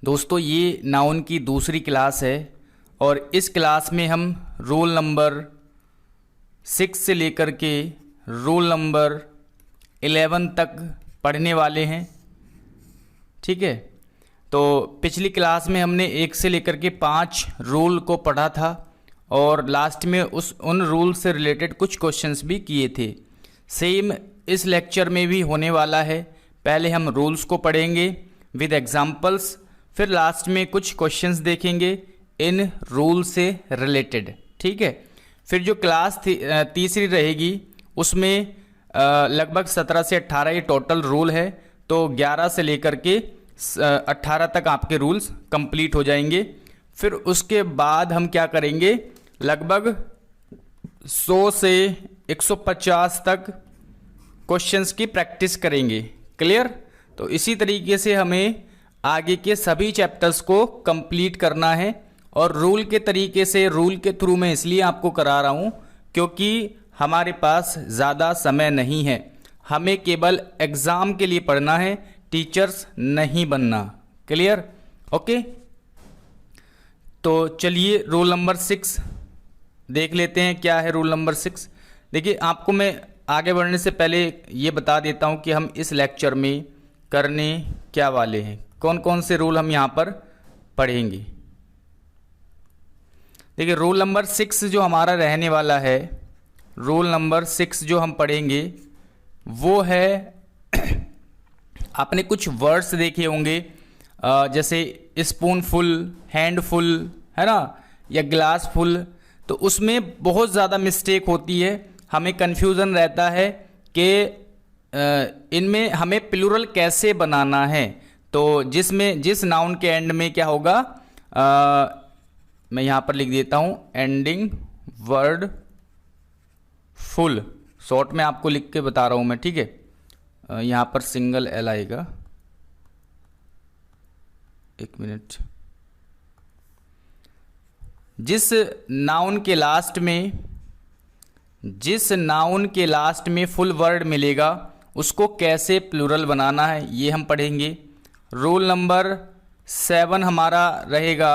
दोस्तों ये नाउन की दूसरी क्लास है और इस क्लास में हम रोल नंबर 6 से लेकर के रोल नंबर 11 तक पढ़ने वाले हैं। ठीक है, तो पिछली क्लास में हमने 1 से लेकर के 5 रूल को पढ़ा था और लास्ट में उन रूल से रिलेटेड कुछ क्वेश्चंस भी किए थे। सेम इस लेक्चर में भी होने वाला है। पहले हम रूल्स को पढ़ेंगे विद एग्जांपल्स, फिर लास्ट में कुछ क्वेश्चंस देखेंगे इन रूल से रिलेटेड। ठीक है, फिर जो क्लास तीसरी रहेगी उसमें लगभग 17 से 18 ये टोटल रूल है, तो 11 से लेकर के 18 तक आपके रूल्स कंप्लीट हो जाएंगे। फिर उसके बाद हम क्या करेंगे, लगभग 100 से 150 तक क्वेश्चंस की प्रैक्टिस करेंगे। क्लियर? तो इसी तरीके से हमें आगे के सभी चैप्टर्स को कंप्लीट करना है और रूल के तरीके से, रूल के थ्रू मैं इसलिए आपको करा रहा हूँ क्योंकि हमारे पास ज़्यादा समय नहीं है। हमें केवल एग्ज़ाम के लिए पढ़ना है, टीचर्स नहीं बनना। क्लियर? ओके, तो चलिए रूल नंबर 6 देख लेते हैं। क्या है रूल नंबर 6? देखिए, आपको मैं आगे बढ़ने से पहले ये बता देता हूँ कि हम इस लेक्चर में करने क्या वाले हैं, कौन कौन से रूल हम यहाँ पर पढ़ेंगे। देखिए, रूल नंबर 6 जो हमारा रहने वाला है, रूल नंबर 6 जो हम पढ़ेंगे वो है आपने कुछ वर्ड्स देखे होंगे जैसे स्पून फुल, हैंड फुल, है ना, या ग्लास फुल। तो उसमें बहुत ज़्यादा मिस्टेक होती है, हमें कन्फ्यूज़न रहता है कि इनमें हमें प्लूरल कैसे बनाना है। तो जिस नाउन के एंड में क्या होगा, मैं यहाँ पर लिख देता हूँ एंडिंग वर्ड फुल, शॉर्ट में आपको लिख के बता रहा हूँ मैं। ठीक है, यहाँ पर सिंगल एल आएगा, एक मिनट। जिस नाउन के लास्ट में फुल वर्ड मिलेगा उसको कैसे प्लूरल बनाना है ये हम पढ़ेंगे। रूल नंबर 7 हमारा रहेगा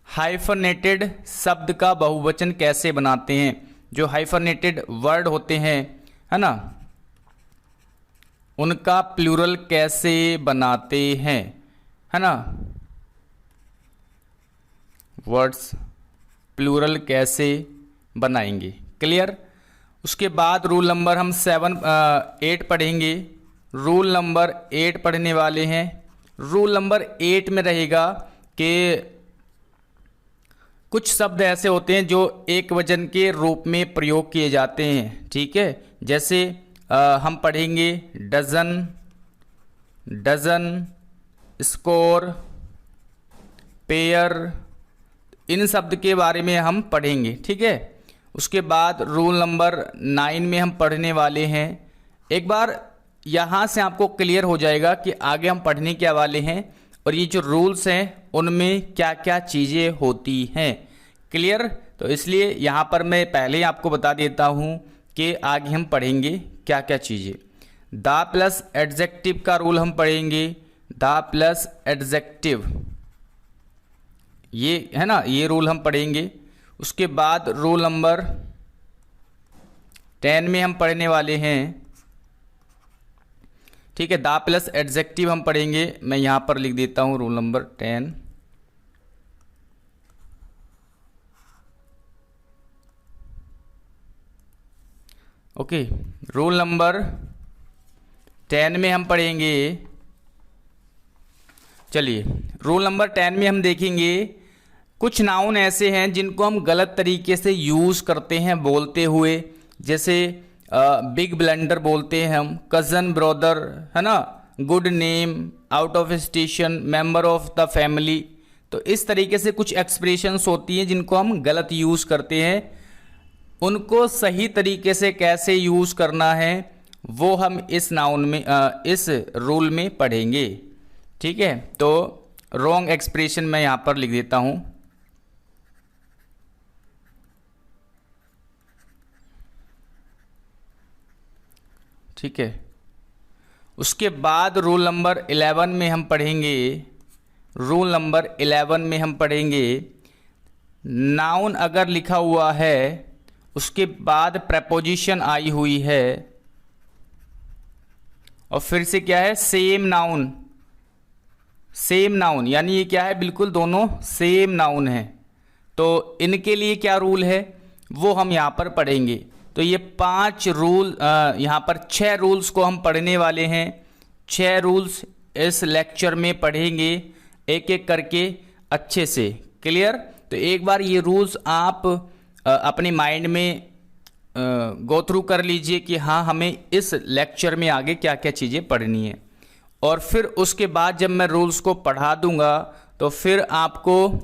हाइफनेटेड शब्द का बहुवचन कैसे बनाते हैं। जो हाइफनेटेड वर्ड होते हैं, है ना, उनका प्लूरल कैसे बनाते हैं, है ना, वर्ड्स प्लूरल कैसे बनाएंगे। क्लियर? उसके बाद रूल नंबर हम 8 पढ़ेंगे। रूल नंबर 8 पढ़ने वाले हैं। रूल नंबर 8 में रहेगा कि कुछ शब्द ऐसे होते हैं जो एक वचन के रूप में प्रयोग किए जाते हैं। ठीक है, जैसे हम पढ़ेंगे डजन, स्कोर, पेयर, इन शब्द के बारे में हम पढ़ेंगे। ठीक है, उसके बाद रूल नंबर 9 में हम पढ़ने वाले हैं। एक बार यहाँ से आपको क्लियर हो जाएगा कि आगे हम पढ़ने क्या वाले हैं और ये जो रूल्स हैं उनमें क्या क्या चीज़ें होती हैं। क्लियर? तो इसलिए यहाँ पर मैं पहले ही आपको बता देता हूँ कि आगे हम पढ़ेंगे क्या क्या चीज़ें। द प्लस एडजेक्टिव का रूल हम पढ़ेंगे। द प्लस एडजेक्टिव, ये है ना, ये रूल हम पढ़ेंगे। उसके बाद रूल नंबर 10 में हम पढ़ने वाले हैं। ठीक है, द प्लस एडजेक्टिव हम पढ़ेंगे। मैं यहाँ पर लिख देता हूँ rule number 10। Okay, rule number 10 में हम पढ़ेंगे। चलिए, रूल नंबर 10 में हम देखेंगे कुछ नाउन ऐसे हैं जिनको हम गलत तरीके से यूज़ करते हैं बोलते हुए। जैसे बिग ब्लेंडर बोलते हैं हम, कज़न ब्रदर, है ना, good name, out of station, member of the family. तो इस तरीके से कुछ एक्सप्रेशंस होती हैं जिनको हम गलत यूज़ करते हैं। उनको सही तरीके से कैसे यूज़ करना है वो हम इस नाउन में इस रूल में पढ़ेंगे। ठीक है, तो रॉन्ग एक्सप्रेशन मैं यहाँ पर लिख देता हूँ। ठीक है, उसके बाद रूल नंबर 11 में हम पढ़ेंगे रूल नंबर 11 में हम पढ़ेंगे नाउन अगर लिखा हुआ है उसके बाद प्रेपोजिशन आई हुई है और फिर से क्या है सेम नाउन, सेम नाउन यानी ये क्या है बिल्कुल दोनों सेम नाउन है, तो इनके लिए क्या रूल है वो हम यहाँ पर पढ़ेंगे। तो ये 5 रूल यहाँ पर 6 रूल्स को हम पढ़ने वाले हैं। 6 रूल्स इस लेक्चर में पढ़ेंगे एक एक करके अच्छे से। क्लियर? तो एक बार ये रूल्स आप अपने माइंड में गो थ्रू कर लीजिए कि हाँ हमें इस लेक्चर में आगे क्या क्या चीज़ें पढ़नी है, और फिर उसके बाद जब मैं रूल्स को पढ़ा दूंगा तो फिर आपको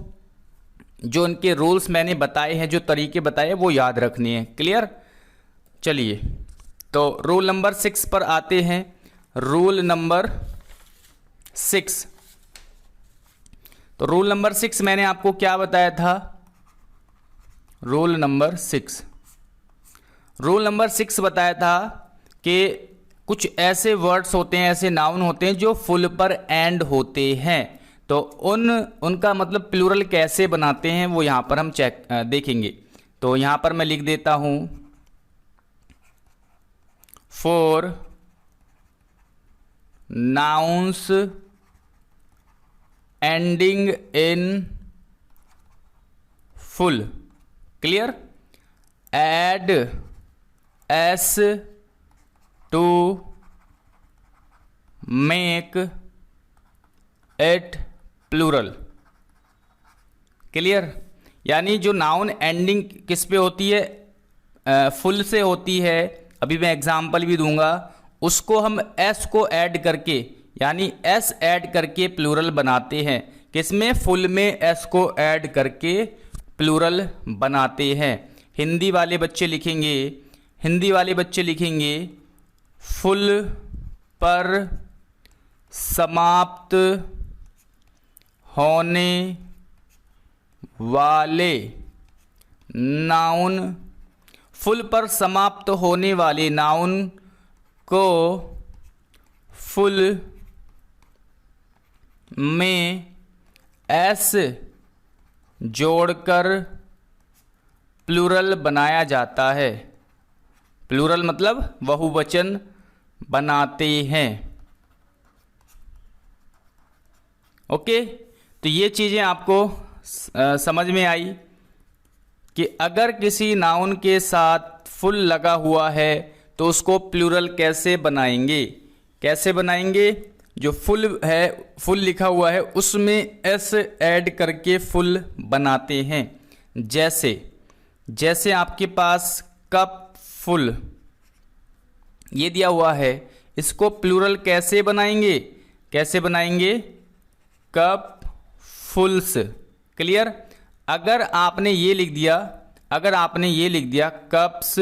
जो उनके रूल्स मैंने बताए हैं, जो तरीके बताए वो याद रखने हैं। क्लियर? चलिए तो रूल नंबर 6 पर आते हैं। रूल नंबर 6, तो रूल नंबर 6 मैंने आपको क्या बताया था? रूल नंबर 6 बताया था कि कुछ ऐसे वर्ड्स होते हैं, ऐसे नाउन होते हैं जो फुल पर एंड होते हैं, तो उनका मतलब प्लूरल कैसे बनाते हैं वो यहाँ पर हम देखेंगे। तो यहाँ पर मैं लिख देता हूँ for nouns ending in full. Clear? Add S to make it plural. Clear? यानी जो नाउन एंडिंग किस पे होती है? फुल से होती है। अभी मैं एग्जाम्पल भी दूंगा। उसको हम एस को ऐड करके यानी एस ऐड करके प्लूरल बनाते हैं। किसमें? फुल में एस को ऐड करके प्लूरल बनाते हैं। हिंदी वाले बच्चे लिखेंगे फुल पर समाप्त होने वाले नाउन, फुल पर समाप्त होने वाले नाउन को फुल में एस जोड़कर प्लूरल बनाया जाता है। प्लूरल मतलब बहुवचन बनाते हैं। ओके, तो ये चीज़ें आपको समझ में आई कि अगर किसी नाउन के साथ फुल लगा हुआ है तो उसको प्लूरल कैसे बनाएंगे? जो फुल है, फुल लिखा हुआ है उसमें एस ऐड करके फुल बनाते हैं। जैसे आपके पास कप फुल ये दिया हुआ है, इसको प्लूरल कैसे बनाएंगे? कप फुल्स। क्लियर? अगर आपने ये लिख दिया कप्स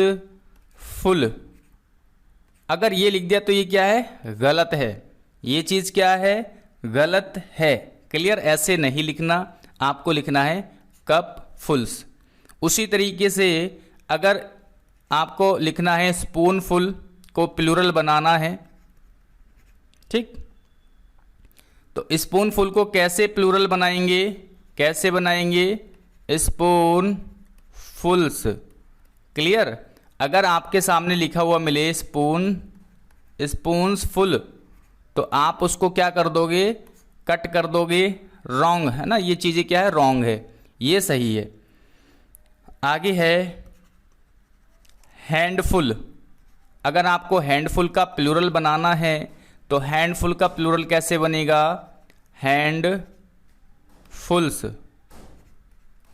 फुल, अगर ये लिख दिया तो ये क्या है? गलत है। ये चीज़ क्या है? गलत है। क्लियर? ऐसे नहीं लिखना, आपको लिखना है कप फुल्स। उसी तरीके से अगर आपको लिखना है स्पून फुल को प्लूरल बनाना है, ठीक, तो स्पून फुल को कैसे प्लूरल बनाएंगे? स्पून फुल्स। क्लियर? अगर आपके सामने लिखा हुआ मिले स्पून्स फुल, तो आप उसको क्या कर दोगे? कट कर दोगे। रॉन्ग है ना, ये चीज़ें क्या है? रॉन्ग है, ये सही है। आगे है हैंडफुल। अगर आपको हैंडफुल का प्लूरल बनाना है तो हैंडफुल का प्लूरल कैसे बनेगा? हैंडफुल्स।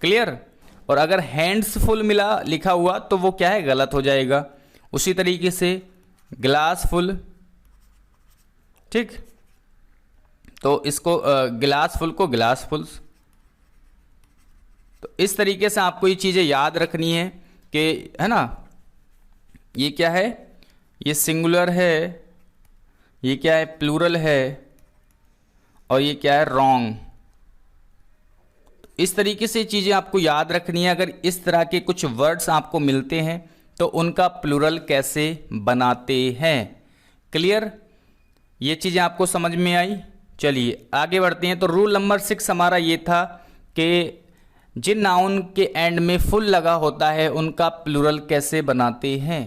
क्लियर? और अगर हैंड्सफुल लिखा हुआ तो वो क्या है? गलत हो जाएगा। उसी तरीके से ग्लास फुल, ठीक, तो इसको गिलास फुल को गिलास फुल्स। तो इस तरीके से आपको ये चीज़ें याद रखनी है कि, है ना, ये क्या है? ये सिंगुलर है, ये क्या है? प्लूरल है, और ये क्या है? रॉन्ग। इस तरीके से चीज़ें आपको याद रखनी है। अगर इस तरह के कुछ वर्ड्स आपको मिलते हैं तो उनका प्लूरल कैसे बनाते हैं। क्लियर? ये चीज़ें आपको समझ में आई। चलिए आगे बढ़ते हैं। तो रूल नंबर 6 हमारा ये था कि जिन नाउन के एंड में फुल लगा होता है उनका प्लूरल कैसे बनाते हैं।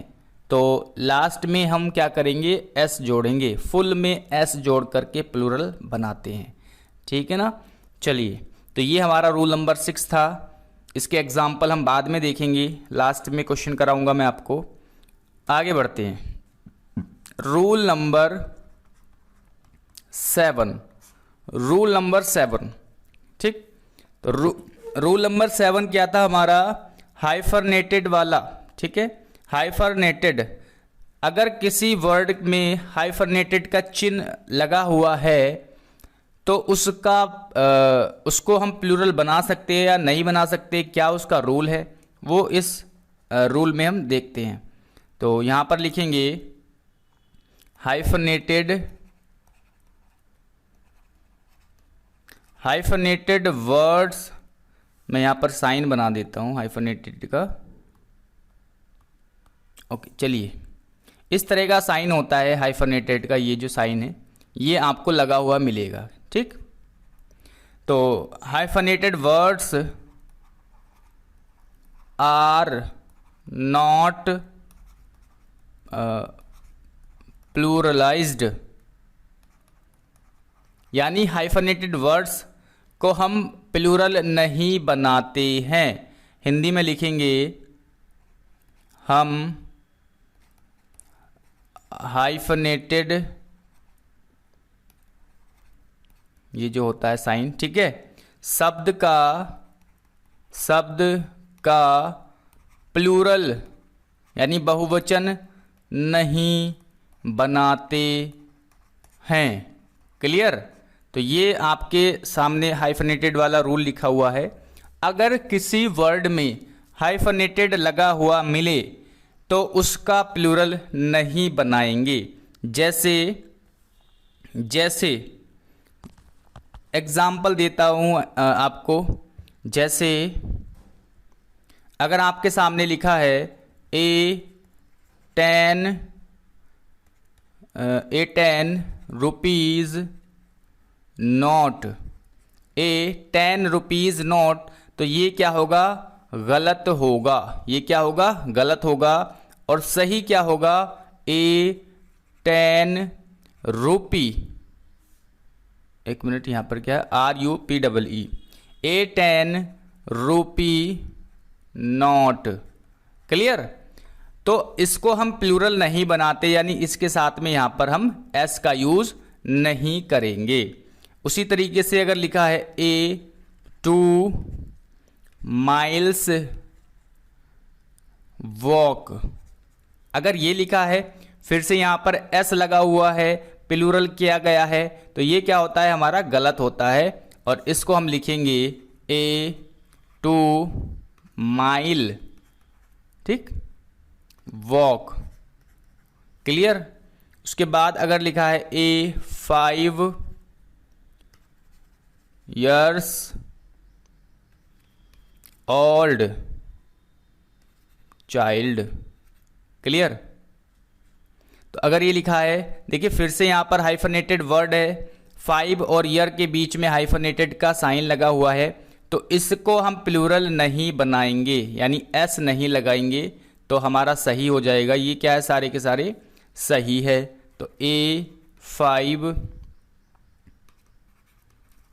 तो लास्ट में हम क्या करेंगे, एस जोड़ेंगे, फुल में एस जोड़ करके प्लूरल बनाते हैं, ठीक है ना। चलिए, तो ये हमारा रूल नंबर 6 था। इसके एग्जाम्पल हम बाद में देखेंगे, लास्ट में क्वेश्चन कराऊंगा मैं आपको। आगे बढ़ते हैं। रूल नंबर 7, रूल नंबर 7, ठीक। तो रूल नंबर 7 क्या था हमारा, हाइफरनेटेड वाला, ठीक है। हाइफरनेटेड, अगर किसी वर्ड में हाइफरनेटेड का चिन्ह लगा हुआ है तो उसको हम प्लूरल बना सकते हैं या नहीं बना सकते, क्या उसका रूल है, वो इस रूल में हम देखते हैं। तो यहाँ पर लिखेंगे हाइफरनेटेड वर्ड्स, मैं यहाँ पर साइन बना देता हूँ हाइफरनेटेड का। ओके, चलिए, इस तरह का साइन होता है हाइफरनेटेड का, ये जो साइन है ये आपको लगा हुआ मिलेगा, ठीक। तो हाइफरनेटेड वर्ड्स आर नॉट प्लूरलाइज्ड, यानी हाइफरनेटेड वर्ड्स को हम प्लूरल नहीं बनाते हैं। हिंदी में लिखेंगे हम हाइफरनेटेड, ये जो होता है साइन, ठीक है, शब्द का प्लूरल यानी बहुवचन नहीं बनाते हैं। क्लियर। तो ये आपके सामने हाइफरनेटेड वाला रूल लिखा हुआ है। अगर किसी वर्ड में हाइफरनेटेड लगा हुआ मिले तो उसका प्लूरल नहीं बनाएंगे। जैसे एग्जाम्पल देता हूँ आपको। जैसे अगर आपके सामने लिखा है ए 10 रुपीज़ नोट, ए 10 रुपीज़ नोट, तो ये क्या होगा, गलत होगा। ये क्या होगा, गलत होगा। और सही क्या होगा, ए 10 रुपी, एक मिनट, यहाँ पर क्या है, RUPEE, ए 10 रुपी नोट। क्लियर। तो इसको हम प्लूरल नहीं बनाते, यानी इसके साथ में यहाँ पर हम एस का यूज नहीं करेंगे। उसी तरीके से अगर लिखा है ए 2 माइल्स वॉक, अगर ये लिखा है फिर से यहाँ पर एस लगा हुआ है, प्लूरल किया गया है, तो ये क्या होता है, हमारा गलत होता है। और इसको हम लिखेंगे ए 2 माइल, ठीक, वॉक। क्लियर। उसके बाद अगर लिखा है ए 5 years old child। क्लियर। तो अगर ये लिखा है, देखिए फिर से यहाँ पर हाइफरनेटेड वर्ड है, 5 और ईयर के बीच में हाइफरनेटेड का साइन लगा हुआ है, तो इसको हम प्लूरल नहीं बनाएंगे, यानी एस नहीं लगाएंगे, तो हमारा सही हो जाएगा। ये क्या है, सारे के सारे सही है। तो ए 5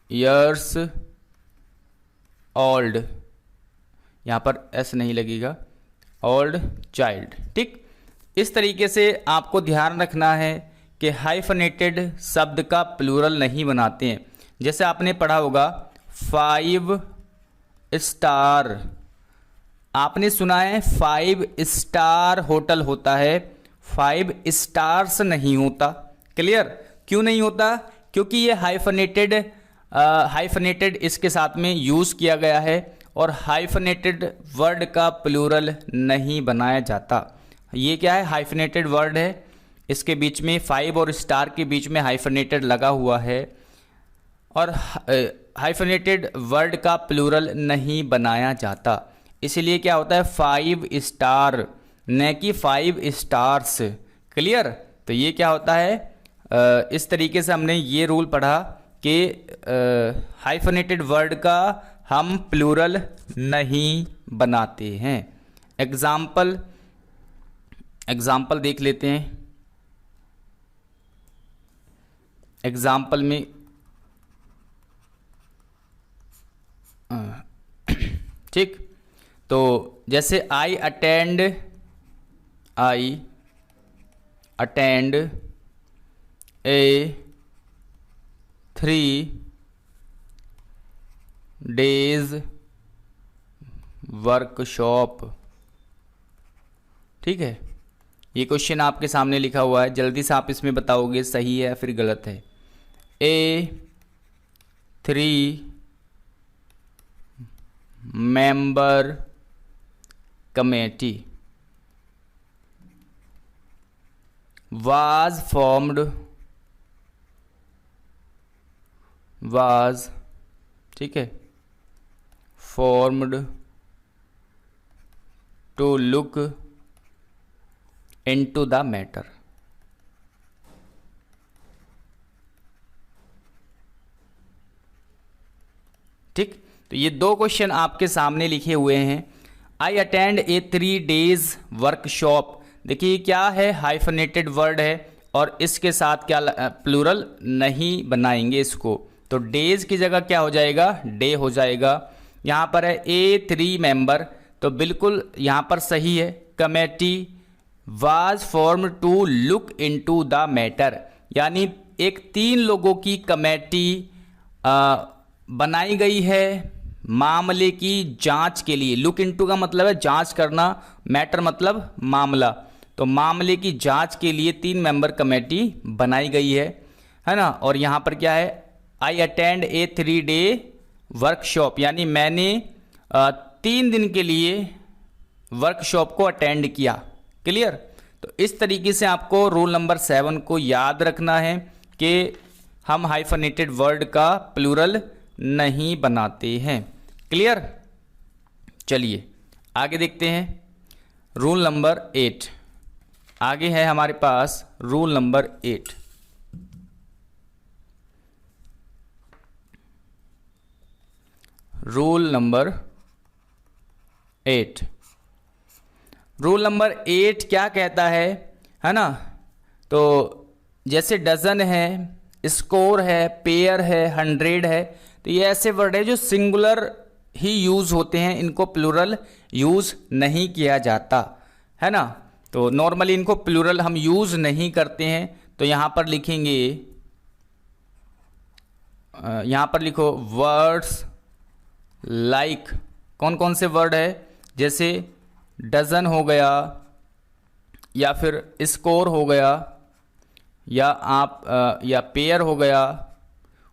years old, यहाँ पर एस नहीं लगेगा, ओल्ड चाइल्ड, ठीक। इस तरीके से आपको ध्यान रखना है कि हाइफरनेटेड शब्द का प्लूरल नहीं बनाते हैं। जैसे आपने पढ़ा होगा 5 स्टार, आपने सुना है 5 स्टार होटल होता है, 5 स्टार्स नहीं होता। क्लियर। क्यों नहीं होता, क्योंकि ये हाइफरनेटेड इसके साथ में यूज़ किया गया है, और हाइफरनेटेड वर्ड का प्लूरल नहीं बनाया जाता। ये क्या है, हाइफरनेटेड वर्ड है, इसके बीच में 5 और स्टार के बीच में हाइफरनेटेड लगा हुआ है, और हाइफरनेटेड वर्ड का प्लूरल नहीं बनाया जाता। इसलिए क्या होता है, 5 स्टार न कि 5 स्टार्स। क्लियर। तो ये क्या होता है, इस तरीके से हमने ये रूल पढ़ा कि हाइफनेटेड वर्ड का हम प्लूरल नहीं बनाते हैं। एग्जाम्पल देख लेते हैं। एग्जाम्पल में ठीक, तो जैसे I attend A 3 days workshop. ठीक है, ये क्वेश्चन आपके सामने लिखा हुआ है, जल्दी से आप इसमें बताओगे सही है या फिर गलत है। A3 member committee was ठीक है formed to look into the matter। ठीक, तो ये दो क्वेश्चन आपके सामने लिखे हुए हैं। I attend A 3 days workshop, देखिए क्या है, हाइफनेटेड वर्ड है और इसके साथ क्या प्लूरल नहीं बनाएंगे इसको, तो डेज की जगह क्या हो जाएगा, डे हो जाएगा। यहाँ पर है A3 मेंबर, तो बिल्कुल यहाँ पर सही है। Committee was form to look into the matter, यानी एक 3 लोगों की कमेटी बनाई गई है मामले की जांच के लिए। लुक इनटू का मतलब है जांच करना, मैटर मतलब मामला, तो मामले की जांच के लिए 3 मेंबर कमेटी बनाई गई है ना। और यहाँ पर क्या है, I attend A 3 day workshop, यानी मैंने 3 दिन के लिए वर्कशॉप को अटेंड किया। क्लियर, तो इस तरीके से आपको रूल नंबर 7 को याद रखना है कि हम हाइफनेटेड वर्ड का प्लूरल नहीं बनाते हैं। क्लियर, चलिए आगे देखते हैं। रूल नंबर 8 आगे है हमारे पास। रूल नंबर 8, रूल नंबर 8 क्या कहता है ना। तो जैसे डजन है, स्कोर है, पेयर है, 100 है, तो ये ऐसे वर्ड है जो सिंगुलर ही यूज होते हैं, इनको प्लूरल यूज नहीं किया जाता है ना। तो नॉर्मली इनको प्लूरल हम यूज नहीं करते हैं। तो यहां पर लिखेंगे, यहां पर लिखो वर्ड्स लाइक, कौन कौन से वर्ड है, जैसे डजन हो गया, या फिर स्कोर हो गया, या आप या पेयर हो गया,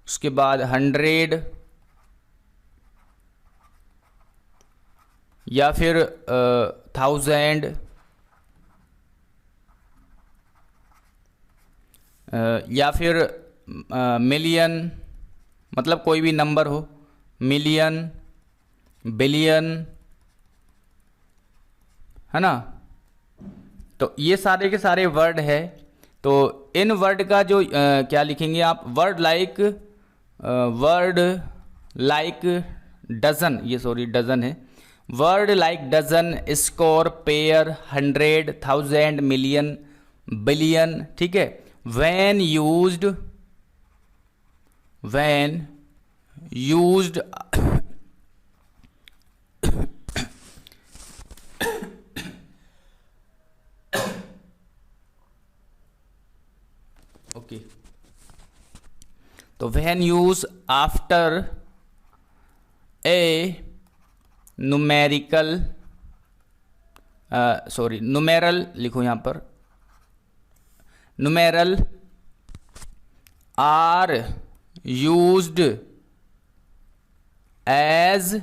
उसके बाद 100, या फिर 1000, या फिर मिलियन, मतलब कोई भी नंबर हो, मिलियन, बिलियन, है ना। तो ये सारे के सारे वर्ड है। तो इन वर्ड का जो क्या लिखेंगे आप, वर्ड लाइक डजन, ये सॉरी डजन है, word like dozen, score, pair, 100, 1000, million, billion. ठीक है, when used ओके, तो when used after a numeral लिखो यहां पर, numeral are used as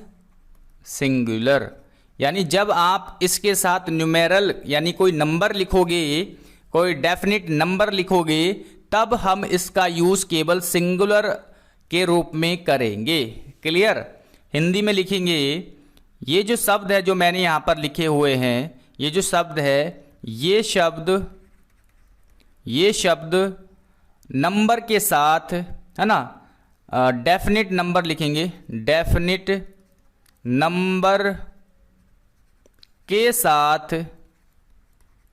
singular, यानी जब आप इसके साथ न्यूमेरल यानी कोई नंबर लिखोगे, कोई डेफिनिट नंबर लिखोगे, तब हम इसका यूज केवल सिंगुलर के रूप में करेंगे। क्लियर, हिंदी में लिखेंगे, ये जो शब्द है जो मैंने यहां पर लिखे हुए हैं, ये जो शब्द है, ये शब्द नंबर के साथ, है ना, डेफिनिट नंबर लिखेंगे, डेफिनिट नंबर के साथ,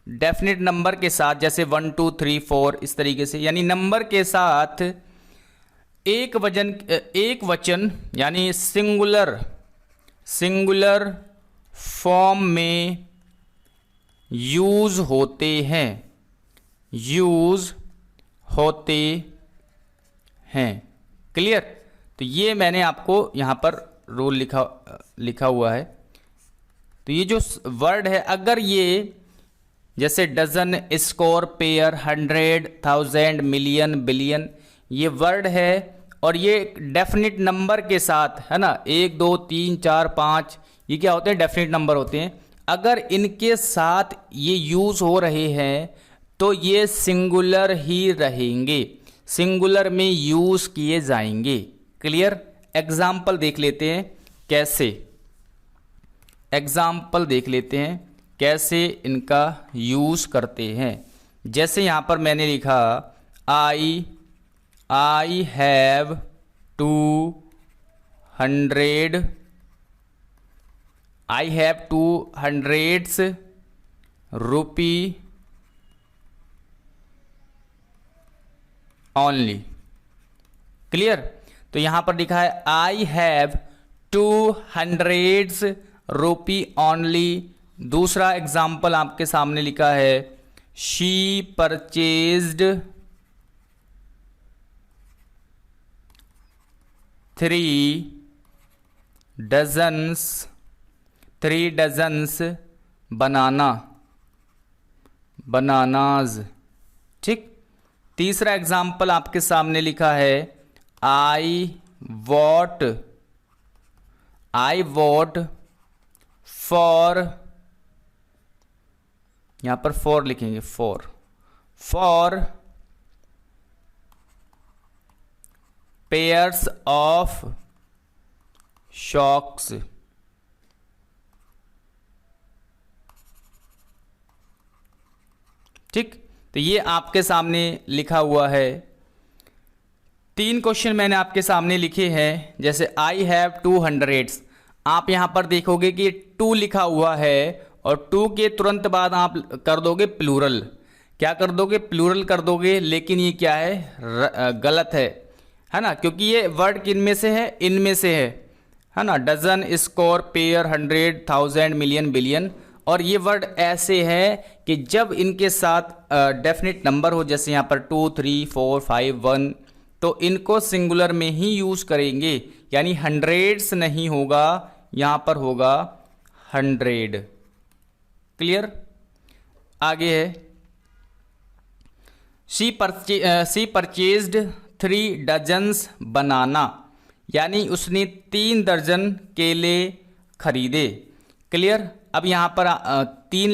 डेफिनिट नंबर के साथ, जैसे 1 2 3 4 इस तरीके से, यानी नंबर के साथ एक वचन यानी सिंगुलर फॉर्म में यूज होते हैं। क्लियर? तो ये मैंने आपको यहाँ पर रूल लिखा हुआ है। तो ये जो वर्ड है, अगर ये जैसे dozen, score, pair, 100, 1000, million, billion, ये वर्ड है और ये डेफिनिट नंबर के साथ है ना, 1 2 3 4 5, ये क्या होते हैं? डेफिनिट नंबर होते हैं। अगर इनके साथ ये यूज हो रहे हैं तो ये सिंगुलर ही रहेंगे, सिंगुलर में यूज किए जाएंगे। क्लियर? एग्जाम्पल देख लेते हैं कैसे, एग्जाम्पल देख लेते हैं कैसे इनका यूज करते हैं। जैसे यहां पर मैंने लिखा आई have 200, I have 200 rupee only. Clear? तो यहां पर लिखा है आई हैव 200 रुपी ओनली। दूसरा एग्जाम्पल आपके सामने लिखा है शी परचेज्ड 3 डजन्स बनानाज। ठीक। तीसरा एग्जाम्पल आपके सामने लिखा है आई वॉट फॉर, यहां पर फॉर लिखेंगे, फॉर पेयर्स ऑफ शॉक्स। ठीक। तो ये आपके सामने लिखा हुआ है। 3 क्वेश्चन मैंने आपके सामने लिखे हैं। जैसे आई हैव 200, आप यहां पर देखोगे कि 2 लिखा हुआ है और 2 के तुरंत बाद आप कर दोगे प्लूरल। क्या कर दोगे? प्लूरल कर दोगे। लेकिन ये क्या है? गलत है ना, क्योंकि ये वर्ड किन में से है? इनमें से है ना। Dozen, score, pair, 100, 1000, million, billion. और ये वर्ड ऐसे है कि जब इनके साथ डेफिनेट नंबर हो, जैसे यहाँ पर 2 3 4 5 1, तो इनको सिंगुलर में ही यूज करेंगे, यानी हंड्रेड्स नहीं होगा, यहां पर होगा 100। क्लियर? आगे है शी परचेज्ड 3 डजन्स बनाना, यानी उसने 3 दर्जन केले खरीदे। क्लियर? अब यहाँ पर 3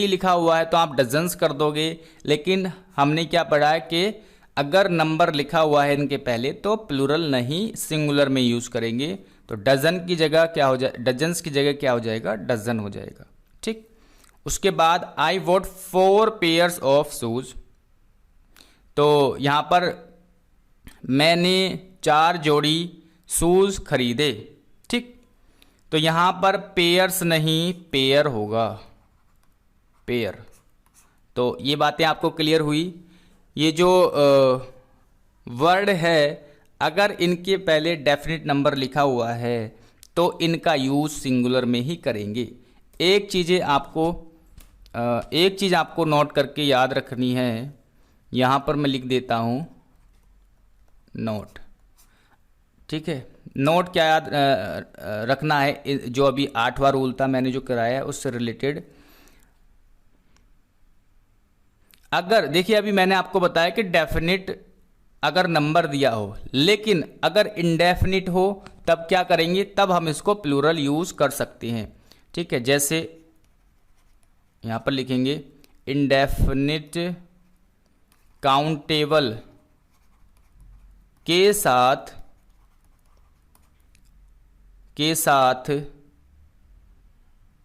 लिखा हुआ है तो आप डजन्स कर दोगे। लेकिन हमने क्या पढ़ा है कि अगर नंबर लिखा हुआ है इनके पहले तो प्लूरल नहीं, सिंगुलर में यूज करेंगे। तो डजन की जगह क्या हो जाए? डजन्स की जगह क्या हो जाएगा? डजन हो जाएगा। ठीक। उसके बाद आई वॉट 4 पेयर्स ऑफ शूज, तो यहां पर मैंने 4 जोड़ी शूज खरीदे। ठीक। तो यहां पर पेयर्स नहीं, पेयर होगा, पेयर। तो ये बातें आपको क्लियर हुई। ये जो वर्ड है, अगर इनके पहले डेफिनेट नंबर लिखा हुआ है तो इनका यूज सिंगुलर में ही करेंगे। एक चीज़ आपको नोट करके याद रखनी है। यहाँ पर मैं लिख देता हूँ नोट। ठीक है, नोट क्या याद रखना है? जो अभी 8वां रूल था मैंने जो कराया है उससे रिलेटेड। अगर देखिए, अभी मैंने आपको बताया कि डेफिनिट अगर नंबर दिया हो, लेकिन अगर इंडेफिनिट हो तब क्या करेंगे? तब हम इसको प्लूरल यूज कर सकते हैं। ठीक है, जैसे यहां पर लिखेंगे इंडेफिनिट काउंटेबल के साथ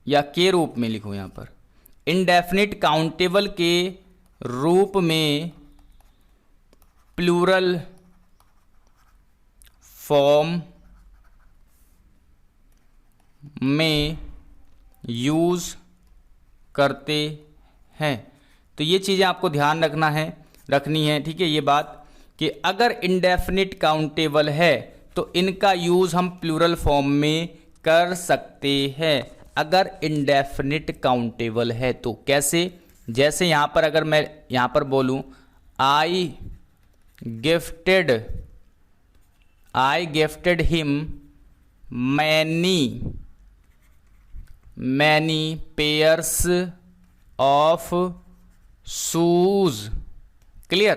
या के रूप में लिखो। यहां पर इंडेफिनिट काउंटेबल के रूप में प्लूरल फॉर्म में यूज़ करते हैं। तो ये चीज़ें आपको ध्यान रखनी है, ठीक है। ये बात कि अगर इंडेफिनिट काउंटेबल है तो इनका यूज़ हम प्लूरल फॉर्म में कर सकते हैं। अगर इंडेफिनिट काउंटेबल है तो कैसे? जैसे यहाँ पर अगर मैं यहाँ पर बोलूँ आई gifted him many pairs of shoes. Clear?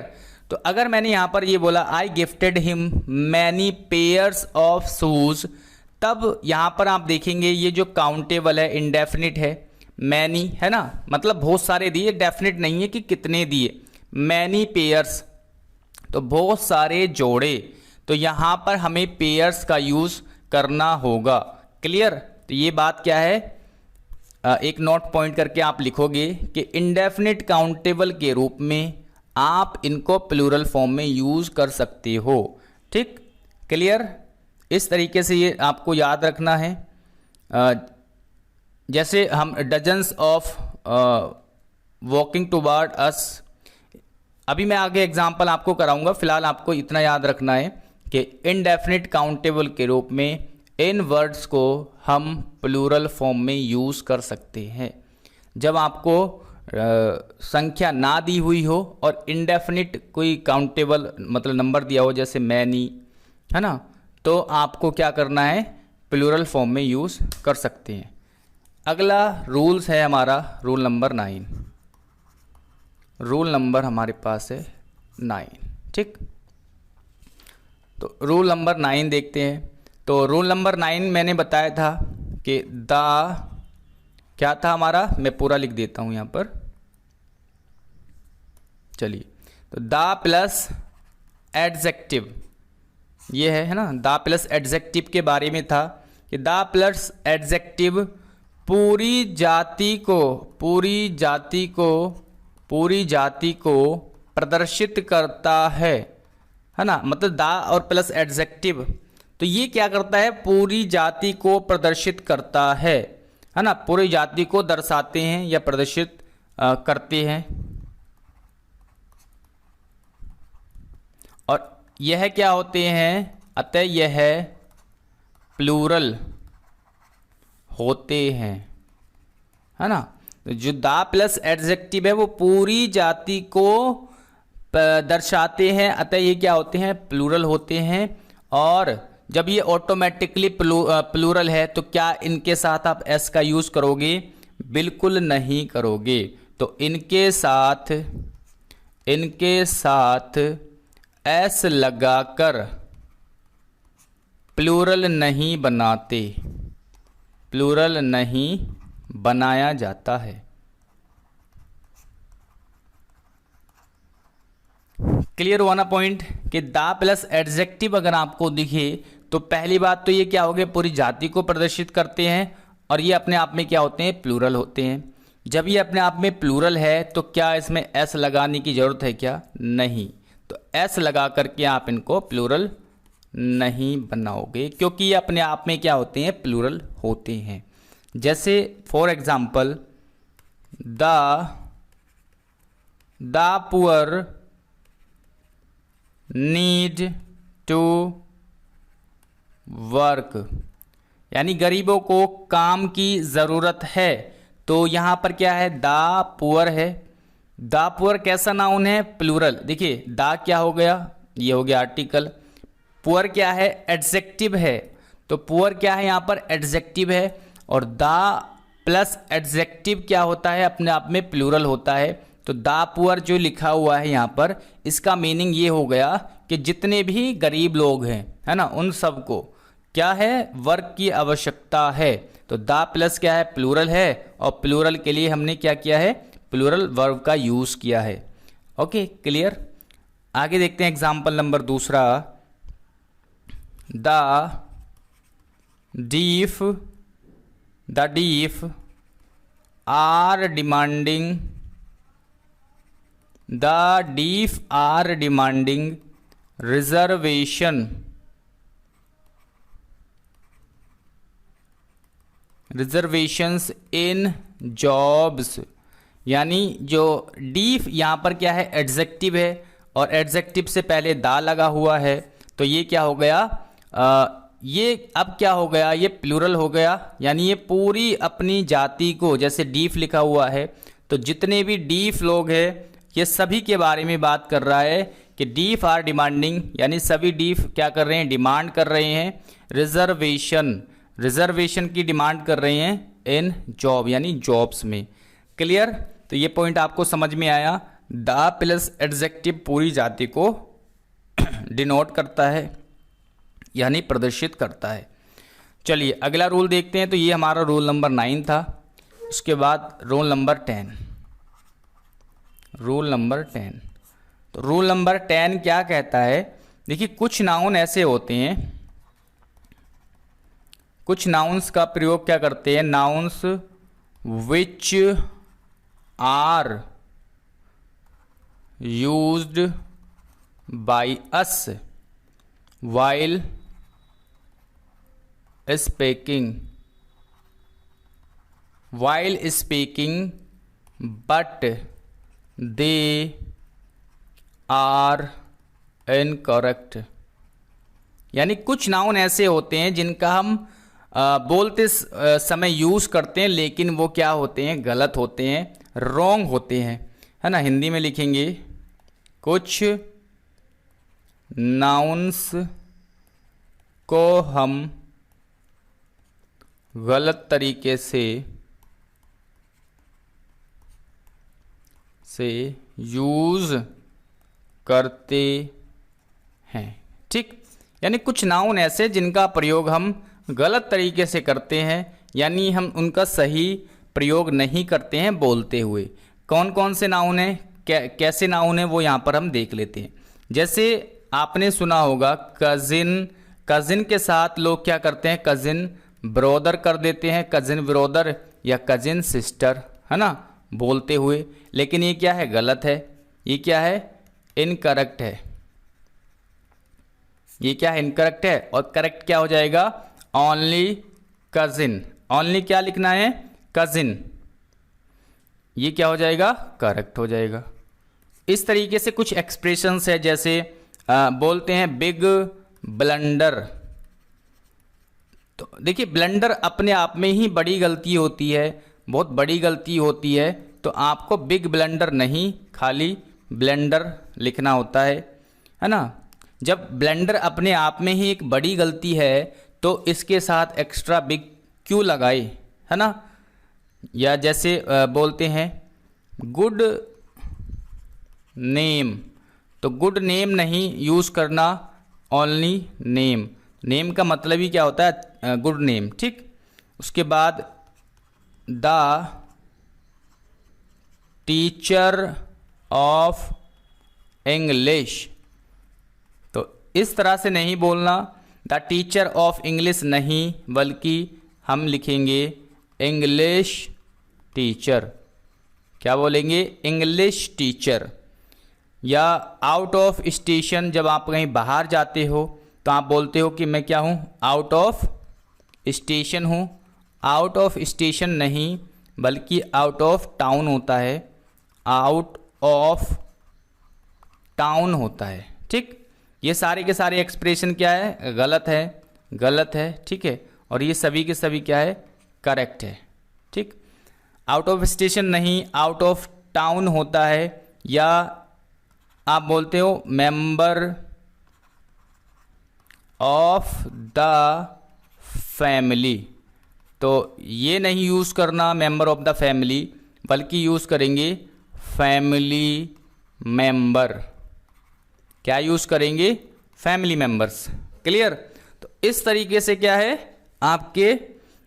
तो अगर मैंने यहाँ पर ये बोला आई gifted him many pairs of shoes, तब यहाँ पर आप देखेंगे ये जो काउंटेबल है इंडेफिनिट है, मैनी है ना, मतलब बहुत सारे दिए, डेफिनिट नहीं है कि कितने दिए। मैनी पेयर्स तो बहुत सारे जोड़े, तो यहाँ पर हमें पेयर्स का यूज़ करना होगा। क्लियर? तो ये बात क्या है, एक नोट पॉइंट करके आप लिखोगे कि इंडेफिनिट काउंटेबल के रूप में आप इनको प्लूरल फॉर्म में यूज़ कर सकते हो। ठीक? क्लियर? इस तरीके से ये आपको याद रखना है। जैसे हम डजन्स ऑफ वॉकिंग टुवर्ड अस, अभी मैं आगे एग्जांपल आपको कराऊंगा, फिलहाल आपको इतना याद रखना है कि इनडेफिनिट काउंटेबल के रूप में इन वर्ड्स को हम प्लूरल फॉर्म में यूज़ कर सकते हैं जब आपको संख्या ना दी हुई हो और इनडेफिनिट कोई काउंटेबल मतलब नंबर दिया हो, जैसे मैनी है ना, तो आपको क्या करना है, प्लूरल फॉर्म में यूज़ कर सकते हैं। अगला रूल्स है हमारा रूल नंबर 9। रूल नंबर हमारे पास है 9। ठीक, तो रूल नंबर 9 देखते हैं। तो रूल नंबर 9 मैंने बताया था कि द क्या था हमारा, मैं पूरा लिख देता हूं यहां पर, चलिए। तो द प्लस एडजेक्टिव, ये है ना, द प्लस एडजेक्टिव के बारे में था कि द प्लस एडजेक्टिव पूरी जाति को प्रदर्शित करता है ना, मतलब द और प्लस एडजेक्टिव, तो ये क्या करता है, पूरी जाति को प्रदर्शित करता है ना, पूरी जाति को दर्शाते हैं या प्रदर्शित करते हैं। और यह क्या होते हैं, अतः यह प्लूरल होते हैं, है ना। तो जो द प्लस एडजेक्टिव है वो पूरी जाति को दर्शाते हैं, अतः ये क्या होते हैं, प्लूरल होते हैं। और जब ये ऑटोमेटिकली प्लूरल है तो क्या इनके साथ आप एस का यूज करोगे, बिल्कुल नहीं करोगे। तो इनके साथ एस लगाकर प्लूरल नहीं बनाते, प्लूरल नहीं बनाया जाता है। क्लियर हुआ ना पॉइंट, कि द प्लस एडजेक्टिव अगर आपको दिखे तो पहली बात तो ये क्या हो गया, पूरी जाति को प्रदर्शित करते हैं और ये अपने आप में क्या होते हैं, प्लूरल होते हैं। जब ये अपने आप में प्लूरल है तो क्या इसमें एस लगाने की जरूरत है क्या, नहीं। तो एस लगा करके आप इनको प्लूरल नहीं बनाओगे, क्योंकि ये अपने आप में क्या होते हैं, प्लूरल होते हैं। जैसे for example the poor need to work, यानी गरीबों को काम की ज़रूरत है। तो यहाँ पर क्या है, द पुअर है। द पुअर कैसा नाउन है, प्लूरल। देखिए द क्या हो गया, ये हो गया आर्टिकल। पुअर क्या है, एडजेक्टिव है। तो पुअर क्या है, यहाँ पर एडजेक्टिव है। और द प्लस एडजेक्टिव क्या होता है, अपने आप में प्लूरल होता है। तो द पुअर जो लिखा हुआ है यहाँ पर, इसका मीनिंग ये हो गया कि जितने भी गरीब लोग हैं, है ना, उन सबको क्या है, वर्क की आवश्यकता है। तो द प्लस क्या है, प्लूरल है, और प्लूरल के लिए हमने क्या किया है, प्लूरल वर्ब का यूज़ किया है। Okay, clear. आगे देखते हैं एग्जाम्पल नंबर दूसरा। The deaf are demanding reservation reservations in jobs, यानी जो डी यहाँ पर क्या है, एडजेक्टिव है और एडजेक्टिव से पहले दा लगा हुआ है, तो ये क्या हो गया, ये अब क्या हो गया, ये प्लूरल हो गया, यानी ये पूरी अपनी जाति को, जैसे डीफ लिखा हुआ है तो जितने भी डीफ लोग हैं ये सभी के बारे में बात कर रहा है कि डीफ आर डिमांडिंग, यानी सभी डीफ क्या कर रहे हैं, डिमांड कर रहे हैं रिजर्वेशन की डिमांड कर रहे हैं इन जॉब, यानी जॉब्स में। क्लियर? तो ये पॉइंट आपको समझ में आया। द प्लस एडजेक्टिव पूरी जाति को डिनोट करता है, यानी प्रदर्शित करता है। चलिए अगला रूल देखते हैं। तो ये हमारा रूल नंबर 9 था। उसके बाद रूल नंबर 10। रूल नंबर 10, तो रूल नंबर 10 क्या कहता है, देखिए कुछ नाउन ऐसे होते हैं, कुछ नाउन्स का प्रयोग क्या करते हैं, nouns which are used by us while speaking but they are incorrect, यानी कुछ नाउन ऐसे होते हैं जिनका हम बोलते समय यूज़ करते हैं लेकिन वो क्या होते हैं, गलत होते हैं, रॉन्ग होते हैं, है ना। हिंदी में लिखेंगे कुछ नाउन्स को हम गलत तरीके से यूज़ करते हैं, ठीक। यानी कुछ नाउन ऐसे जिनका प्रयोग हम गलत तरीके से करते हैं, यानी हम उनका सही प्रयोग नहीं करते हैं बोलते हुए। कौन कौन से नाउन हैं, कैसे नाउन हैं, वो यहाँ पर हम देख लेते हैं। जैसे आपने सुना होगा कज़िन, कज़िन के साथ लोग क्या करते हैं, कज़िन ब्रोदर कर देते हैं, कज़िन ब्रोदर या कज़िन सिस्टर, है ना, बोलते हुए। लेकिन ये क्या है, गलत है, ये क्या है, इनकरेक्ट है, ये क्या है, इनकरेक्ट है। और करेक्ट क्या हो जाएगा, ओनली कज़िन, ओनली क्या लिखना है, कज़िन, ये क्या हो जाएगा, करेक्ट हो जाएगा। इस तरीके से कुछ एक्सप्रेशंस है, जैसे बोलते हैं बिग ब्लंडर। तो देखिए ब्लंडर अपने आप में ही बड़ी गलती होती है, बहुत बड़ी गलती होती है, तो आपको बिग ब्लंडर नहीं खाली ब्लेंडर लिखना होता है ना। जब ब्लेंडर अपने आप में ही एक बड़ी गलती है तो इसके साथ एक्स्ट्रा बिग क्यों लगाए, है ना। या जैसे बोलते हैं गुड नेम, तो गुड नेम नहीं यूज़ करना, ओनली नेम, नेम का मतलब ही क्या होता है, गुड नेम, ठीक। उसके बाद द टीचर ऑफ इंग्लिश, तो इस तरह से नहीं बोलना, द टीचर ऑफ इंग्लिश नहीं, बल्कि हम लिखेंगे इंग्लिश टीचर, क्या बोलेंगे, इंग्लिश टीचर। या आउट ऑफ स्टेशन, जब आप कहीं बाहर जाते हो तो आप बोलते हो कि मैं क्या हूँ, आउट ऑफ स्टेशन हूँ, आउट ऑफ स्टेशन नहीं बल्कि आउट ऑफ टाउन होता है, आउट ऑफ टाउन होता है, ठीक। ये सारे के सारे एक्सप्रेशन क्या है, गलत है, गलत है, ठीक है। और ये सभी के सभी क्या है, करेक्ट है, ठीक। आउट ऑफ स्टेशन नहीं, आउट ऑफ टाउन होता है। या आप बोलते हो मेंबर ऑफ द फैमिली, तो ये नहीं यूज़ करना मेंबर ऑफ द फैमिली, बल्कि यूज़ करेंगे फैमिली मेंबर, क्या यूज़ करेंगे, फैमिली मेंबर्स। क्लियर? तो इस तरीके से क्या है, आपके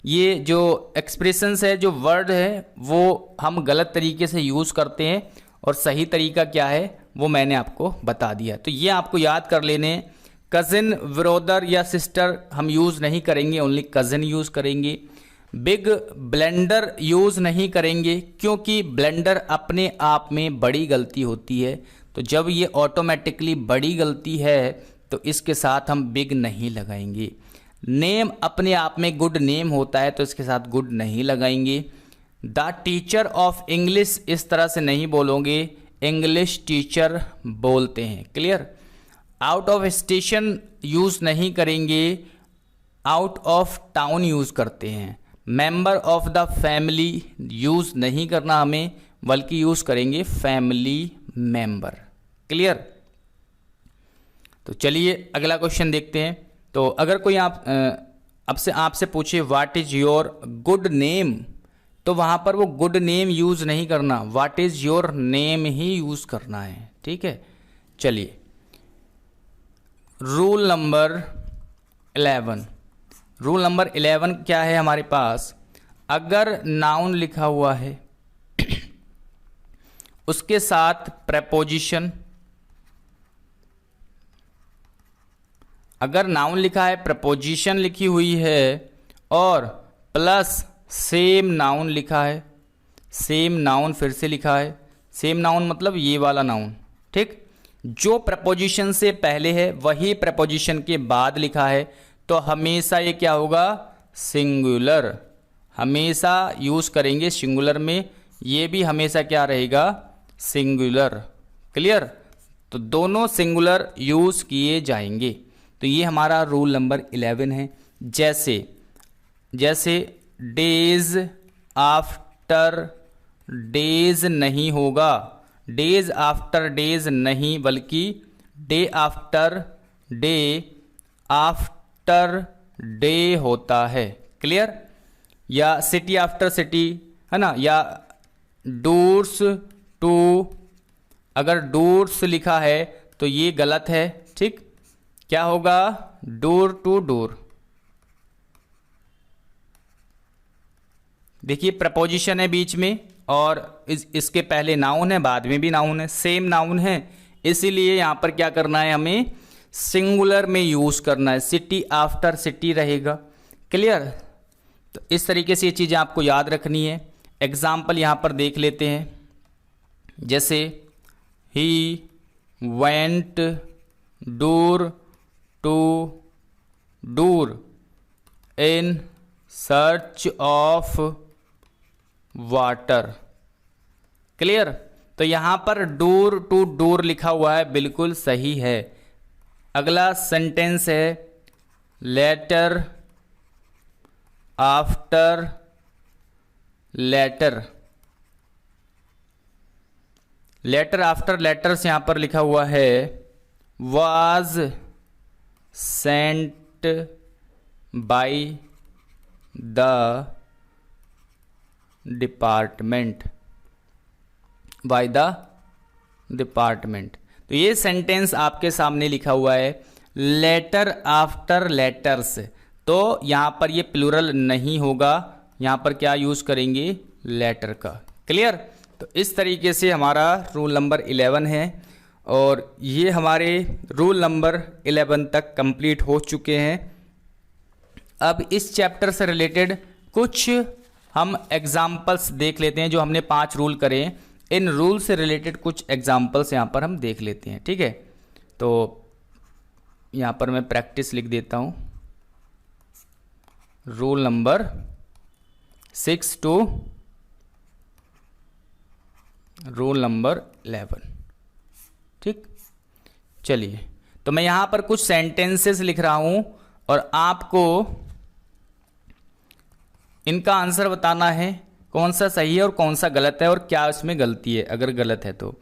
ये जो एक्सप्रेशंस है, जो वर्ड है, वो हम गलत तरीके से यूज़ करते हैं और सही तरीका क्या है वो मैंने आपको बता दिया। तो ये आपको याद कर लेने, कज़िन ब्रदर या सिस्टर हम यूज़ नहीं करेंगे, ओनली कज़िन यूज़ करेंगे। बिग ब्लेंडर यूज़ नहीं करेंगे क्योंकि ब्लेंडर अपने आप में बड़ी गलती होती है, तो जब ये ऑटोमेटिकली बड़ी गलती है तो इसके साथ हम बिग नहीं लगाएंगे। नेम अपने आप में गुड नेम होता है तो इसके साथ गुड नहीं लगाएंगे। द टीचर ऑफ इंग्लिश इस तरह से नहीं बोलोगे, इंग्लिश टीचर बोलते हैं। Clear. Out of station use नहीं करेंगे, आउट ऑफ टाउन यूज़ करते हैं। Member of the family use नहीं करना हमें, बल्कि यूज़ करेंगे फैमिली मेंबर। क्लियर। तो चलिए अगला क्वेश्चन देखते हैं। तो अगर कोई आपसे पूछे what is your good name, तो वहाँ पर वो गुड नेम यूज़ नहीं करना, what is your name he use करना है। ठीक है। चलिए रूल नंबर 11। रूल नंबर 11 क्या है हमारे पास? अगर नाउन लिखा हुआ है उसके साथ प्रेपोजिशन, अगर नाउन लिखा है, प्रपोजिशन लिखी हुई है और प्लस सेम नाउन लिखा है, सेम नाउन फिर से लिखा है, सेम नाउन मतलब ये वाला नाउन, ठीक, जो प्रपोजिशन से पहले है वही प्रपोजिशन के बाद लिखा है, तो हमेशा ये क्या होगा? सिंगुलर। हमेशा यूज़ करेंगे सिंगुलर में, ये भी हमेशा क्या रहेगा? सिंगुलर। क्लियर। तो दोनों सिंगुलर यूज़ किए जाएंगे। तो ये हमारा रूल नंबर 11 है। जैसे डेज आफ्टर डेज नहीं होगा, डेज आफ्टर डेज नहीं, बल्कि day after day after day होता है। क्लियर। या सिटी आफ्टर सिटी, है ना, या डोर्स टू, अगर डोर्स लिखा है तो ये गलत है। ठीक, क्या होगा? Door to door. देखिए प्रपोजिशन है बीच में और इसके पहले नाउन है, बाद में भी नाउन है, सेम नाउन है, इसीलिए यहां पर क्या करना है? हमें सिंगुलर में यूज करना है, सिटी आफ्टर सिटी रहेगा। क्लियर। तो इस तरीके से ये चीज़ें आपको याद रखनी है। एग्जाम्पल यहां पर देख लेते हैं। जैसे he went door to door in search of water. Clear. तो यहां पर डोर टू डोर लिखा हुआ है, बिल्कुल सही है। अगला सेंटेंस है letter after letter. Letter after letters यहां पर लिखा हुआ है was sent by the department, by the department. तो ये सेंटेंस आपके सामने लिखा हुआ है लेटर आफ्टर लेटर्स, तो यहां पर ये प्लूरल नहीं होगा, यहां पर क्या यूज करेंगे? लेटर का। क्लियर। तो इस तरीके से हमारा रूल नंबर 11 है और ये हमारे रूल नंबर 11 तक कंप्लीट हो चुके हैं। अब इस चैप्टर से रिलेटेड कुछ हम एग्जाम्पल्स देख लेते हैं। जो हमने 5 रूल करे, इन रूल से रिलेटेड कुछ एग्जाम्पल्स यहाँ पर हम देख लेते हैं। ठीक है। तो यहाँ पर मैं प्रैक्टिस लिख देता हूँ, rule number 6 to rule number 11। ठीक। चलिए, तो मैं यहाँ पर कुछ सेंटेंसेस लिख रहा हूँ और आपको इनका आंसर बताना है, कौन सा सही है और कौन सा गलत है और क्या इसमें गलती है। अगर गलत है तो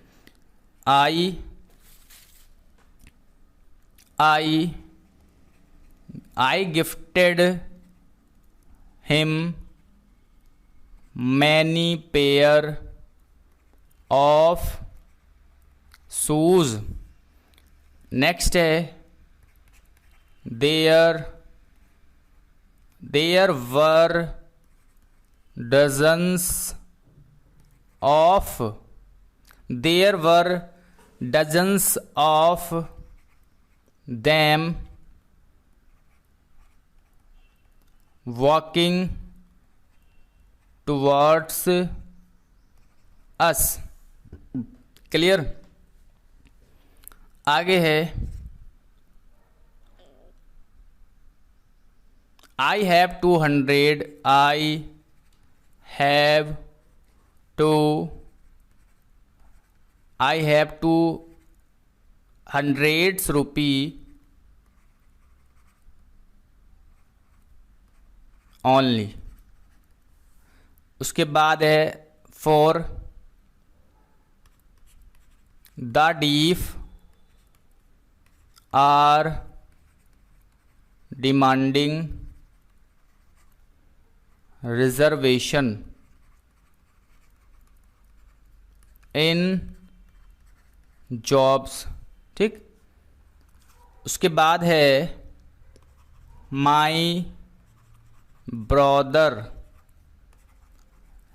I gifted him many pair of shoes. Next है there were dozens of them walking towards us। Clear. आगे है I have 200, I have two, I have 200 rupee only. उसके बाद है for the deaf are demanding reservation in jobs. ठीक, उसके बाद है my brother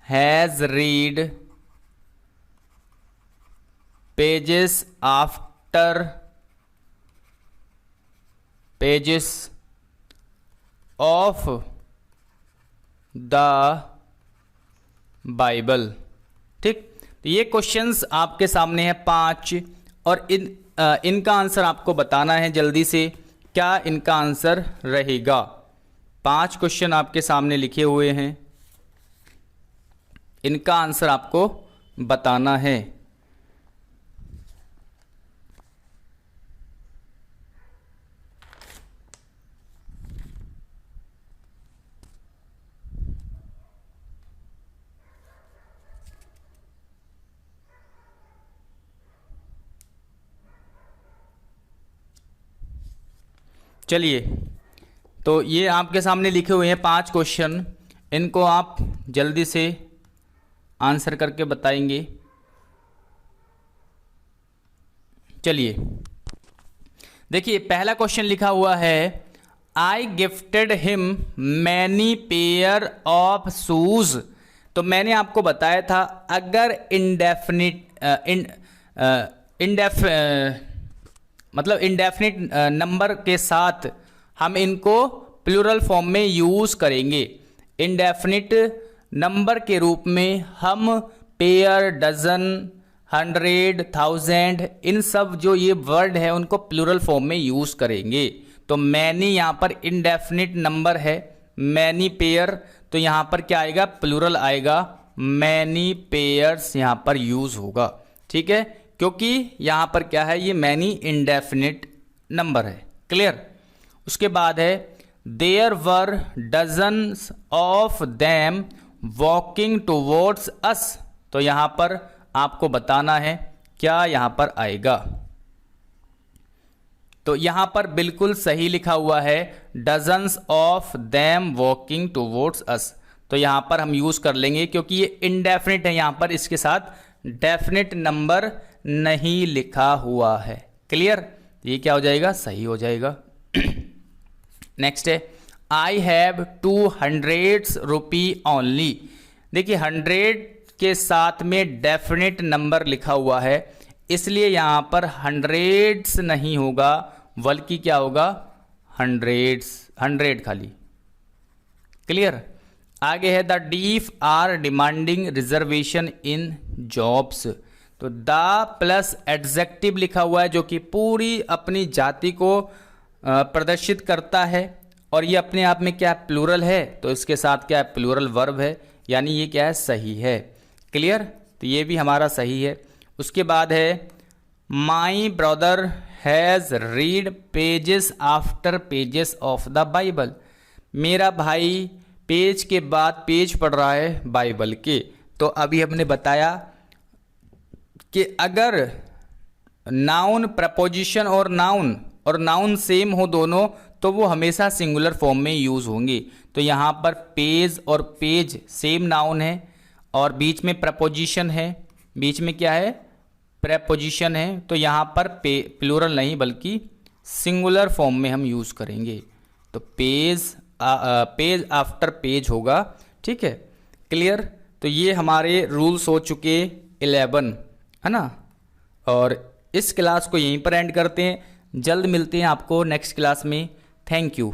has read pages after pages of the Bible. ठीक, तो ये क्वेश्चंस आपके सामने है 5 और इनका आंसर आपको बताना है जल्दी से। क्या इनका आंसर रहेगा? 5 क्वेश्चन आपके सामने लिखे हुए हैं, इनका आंसर आपको बताना है। चलिए, तो ये आपके सामने लिखे हुए हैं 5 क्वेश्चन, इनको आप जल्दी से आंसर करके बताएंगे। चलिए देखिए, पहला क्वेश्चन लिखा हुआ है आई gifted him many pair of shoes. तो मैंने आपको बताया था अगर इंडेफिनिट नंबर के साथ हम इनको प्लूरल फॉर्म में यूज़ करेंगे। इंडेफिनिट नंबर के रूप में हम पेयर, डजन, 100, 1000 इन सब जो ये वर्ड है उनको प्लूरल फॉर्म में यूज़ करेंगे। तो मैनी यहाँ पर इंडेफिनिट नंबर है, मैनी पेयर, तो यहाँ पर क्या आएगा? प्लूरल आएगा, मैनी पेयर्स यहाँ पर यूज़ होगा। ठीक है, क्योंकि यहाँ पर क्या है, ये मैनी इंडेफिनिट नंबर है। क्लियर? उसके बाद है there were dozens of them walking towards us. तो यहाँ पर आपको बताना है क्या यहाँ पर आएगा। तो यहाँ पर बिल्कुल सही लिखा हुआ है dozens of them walking towards us. तो यहाँ पर हम यूज़ कर लेंगे क्योंकि ये इनडेफिनिट है, यहाँ पर इसके साथ डेफिनिट नंबर नहीं लिखा हुआ है। क्लियर? ये क्या हो जाएगा? सही हो जाएगा। नेक्स्ट है आई हैव 200 रुपी ओनली। देखिए 100 के साथ में डेफिनेट नंबर लिखा हुआ है, इसलिए यहाँ पर हंड्रेड्स नहीं होगा बल्कि क्या होगा? हंड्रेड्स, 100 खाली। क्लियर? आगे है the deaf are demanding reservation in jobs. तो द प्लस एडजेक्टिव लिखा हुआ है जो कि पूरी अपनी जाति को प्रदर्शित करता है और ये अपने आप में क्या है? प्लूरल है, तो इसके साथ क्या है? प्लूरल वर्ब है, यानी ये क्या है? सही है। क्लियर? तो ये भी हमारा सही है। उसके बाद है my brother has read pages after pages of the Bible. मेरा भाई पेज के बाद पेज पढ़ रहा है बाइबल के। तो अभी हमने बताया कि अगर नाउन, प्रपोजिशन और नाउन सेम हो दोनों तो वो हमेशा सिंगुलर फॉर्म में यूज़ होंगे। तो यहाँ पर पेज और पेज सेम नाउन है और बीच में प्रपोजिशन है, बीच में क्या है? प्रेपोजिशन है। तो यहाँ पर प्लूरल नहीं बल्कि सिंगुलर फॉर्म में हम यूज़ करेंगे। तो पेज आफ्टर पेज होगा। ठीक है? क्लियर? तो ये हमारे रूल्स हो चुके 11, है ना। और इस क्लास को यहीं पर एंड करते हैं। जल्द मिलते हैं आपको नेक्स्ट क्लास में। Thank you.